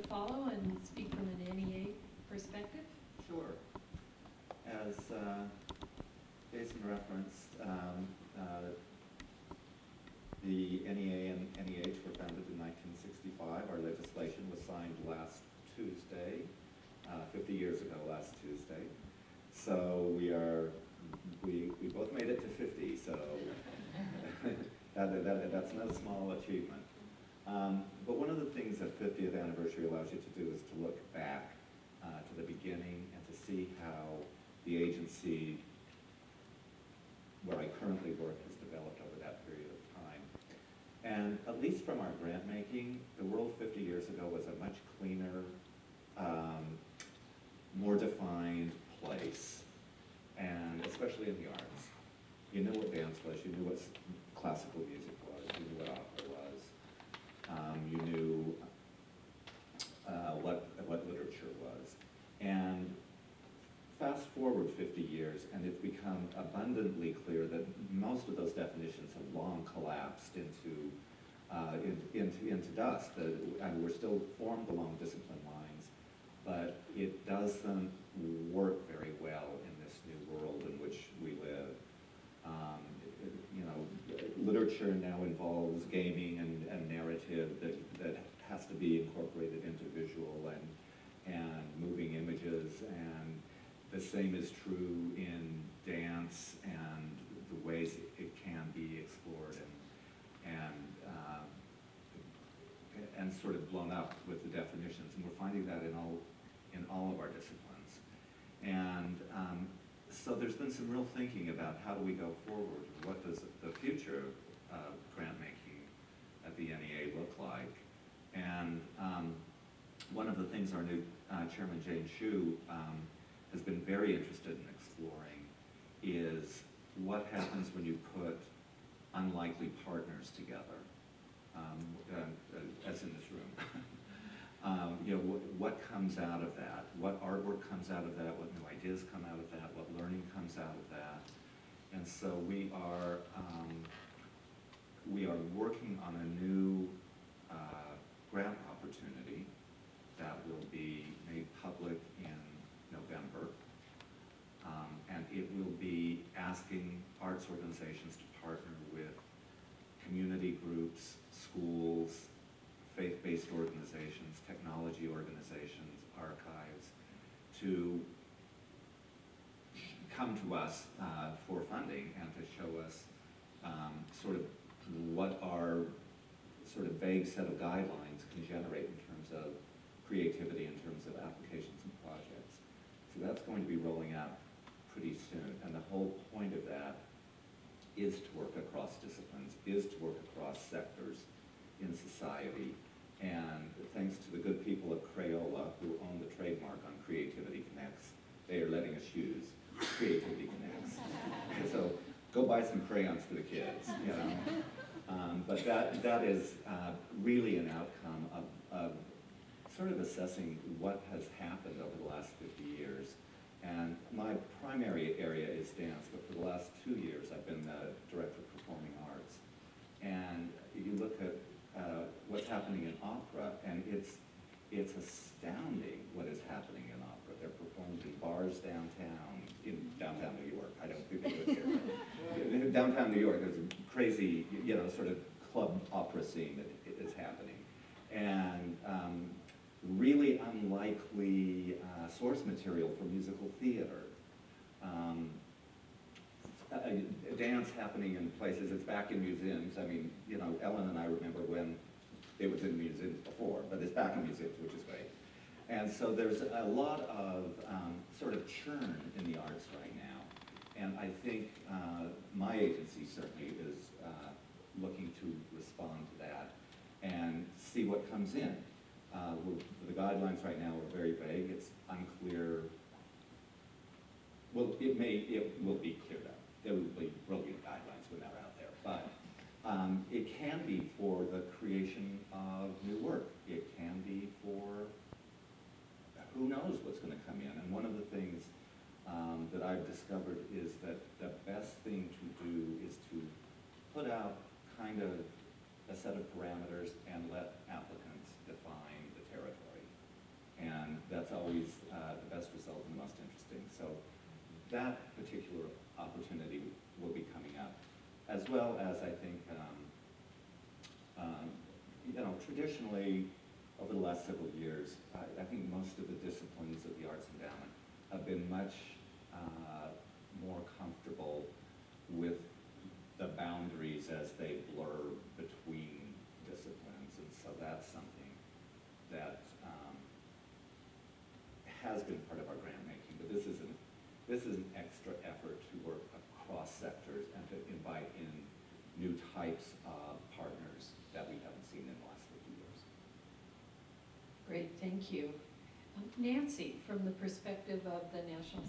follow and speak from an NEA perspective? Sure. As Jason referenced, the NEA and NEH were founded in 1965. Our legislation was signed last Tuesday, 50 years ago last Tuesday. So we both made it to 50, so that's no small achievement. But one of the things that 50th anniversary allows you to do is to look back to the beginning and to see how the agency, where I currently work, has developed over that period of time. And at least from our grant making, the world 50 years ago was a much cleaner, more defined place, and especially in the arts. You knew what dance was, you knew what classical music was, you knew what opera was, you knew what literature was. And fast forward 50 years, and it's become abundantly clear that most of those definitions have long collapsed into dust. And we're still formed along discipline lines, but it doesn't work very well in this new world in which we live. Literature now involves gaming and narrative that has to be incorporated into visual and moving images, and the same is true in dance and the ways it can be explored and sort of blown up with the definitions. And we're finding that in all of our disciplines. And so there's been some real thinking about how do we go forward? What does the future of grant making at the NEA look like? And one of the things our new chairman, Jane Chu, has been very interested in exploring is what happens when you put unlikely partners together, as in this room. What comes out of that? What artwork comes out of that? What new ideas come out of that? What learning comes out of that? And so we are working on a new grant opportunity that will be made public in November. And it will be asking arts organizations to partner with community groups, schools, faith-based organizations, technology organizations, archives, to come to us for funding and to show us sort of what our sort of vague set of guidelines can generate in terms of creativity, in terms of applications and projects. So that's going to be rolling out pretty soon, and the whole point of that is to work across disciplines, is to work across sectors in society. And thanks to the good people at Crayola, who own the trademark on Creativity Connects, they are letting us use Creativity Connects. So go buy some crayons for the kids, But that is really an outcome of sort of assessing what has happened over the last 50 years. And my primary area is dance, but for the last 2 years I've been the director of performing arts. And you look at what's happening in opera, and it's astounding what is happening in opera. They're performed in bars in downtown New York. I don't think they do it here. In downtown New York, there's a crazy, sort of club opera scene that is happening. And really unlikely source material for musical theater. Dance happening in places, it's back in museums. I mean, Ellen and I remember when it was in museums before, but it's back in museums, which is great. And so there's a lot of sort of churn in the arts right now. And I think my agency certainly is looking to respond to that and see what comes in. The guidelines right now are very vague. It's unclear. Well, it will be cleared up. There will be brilliant guidelines when they're out there. But it can be for the creation of new work. It can be for who knows what's going to come in. And one of the things that I've discovered is that the best thing to do is to put out kind of a set of parameters and let applicants define the territory. that particular opportunity will be coming up, as well as I think, traditionally, over the last several years, I think most of the disciplines of the Arts Endowment have been much more comfortable with the boundaries as they blur between disciplines, and so that's something that has been part of our grant making, but this is an extra effort to work across sectors and to invite in new types of partners that we haven't seen in the last 50 years. Great, thank you. Nancy, from the perspective of the National